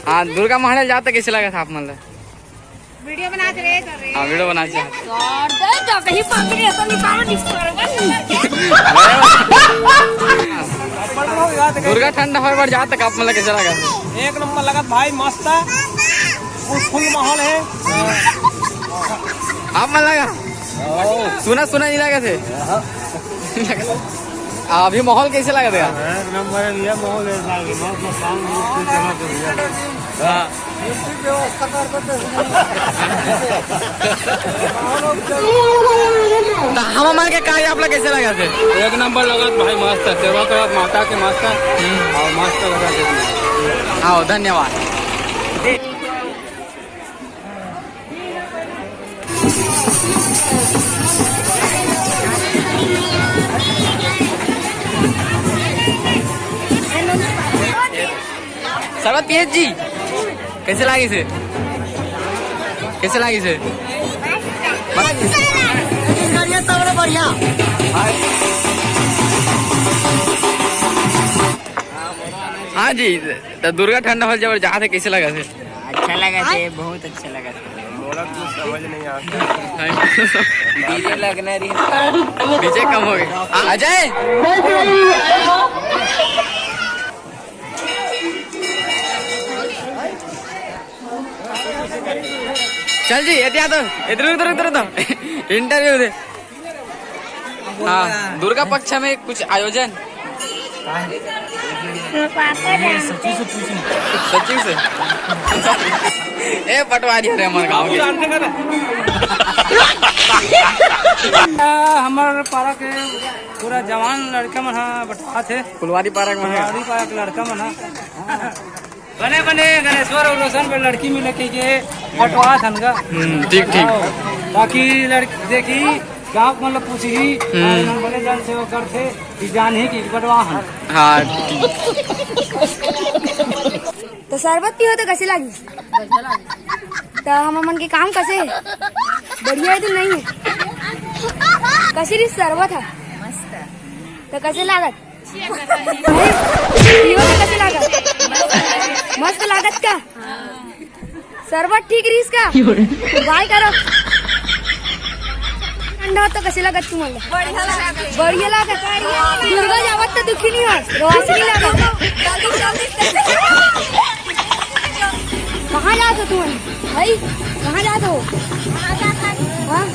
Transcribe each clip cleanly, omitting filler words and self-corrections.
हाँ दुर्गा महाराज जाते कैसे लगा था आप मतलब? वीडियो बनाते रहे कर रहे। हाँ वीडियो बनाते हैं। कहीं पकड़े तो निकालो दुर्गा ठंडा हो बार जाते आप मतलब कैसे लगा? एक नंबर लगा भाई, मस्त है, फुल माहौल है। आप मतलब लगा सुना नहीं लगा थे? अभी माहौल कैसे लगा था? एक नंबर है माहौल है। हम हमारे के कार्य आप लोग कैसे लगा थे? एक नंबर लगा भाई, मस्त है, सेवा करा माता के मस्त है और मस्त लगा। हाँ धन्यवाद। शरबत पिए जी, कैसे लगी से? कैसे लगी से? बढ़िया। हाँ जी, तो दुर्गा ठंडा हॉल जब जहाँ थे कैसे लगा थे? अच्छा लगा थे, बहुत अच्छा लगा था। समझ नहीं आता। डीजे लगना रही, डीजे कम हो गए। अजय चल जी इधर इधर इंटरव्यू दे। हाँ दुर्गा पक्ष में कुछ आयोजन सचिव से ए पटवारी है हमारे गाँव के। हमारे पारा के पूरा जवान लड़का मन बटवा थे। फुलवारी पार्क में है। फुलवारी पारा के लड़का मन बने गणेश्वर और रोशन पे लड़की मिले के बटवा थन का। ठीक ताकि लड़की देखी गाँव मतलब पूछी बड़े जन सेवा करते कि जान ही की बटवा हन। हाँ तो शरबत पियो तो कैसे लगी? तो हम मन के काम कैसे है? बढ़िया है तो नहीं है? कैसी री शरबत है? मस्त है। तो कैसे लागत? पियो तो कैसे लागत? मस्त लागत का? शरबत ठीक रीस का? बाय करो। ठंडा तो कैसे लागत तुम्हाला? बढ़िया लागत। दुर्गा जावत तो दुखी नहीं हो, रोशनी लागत। कहाँ जात हो तुम भाई? कहाँ जात हो? हाँ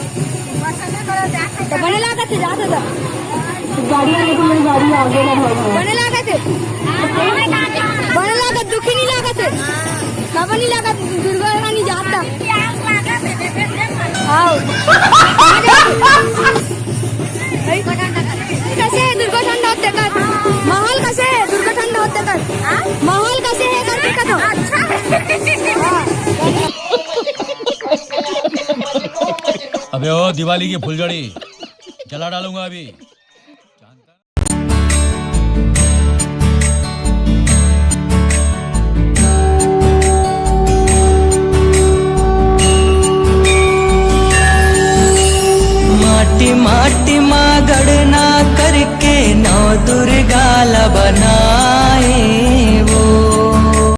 तो बने लागत है जात हो गाड़ी आगे बने लागत है। बने लागत दुखी नहीं लागत है। कब नहीं लागत दुर्गा रानी जाता। आओ कैसे है दुर्गा ठंडा होते कर? माहौल कैसे है दुर्गा ठंडा होते कर? माहौल कैसे है करके का तो? अबे ओ दिवाली की फुलझड़ी जला डालूंगा अभी। माटी माटी माँ गणना करके नौ दुर्गा ला बना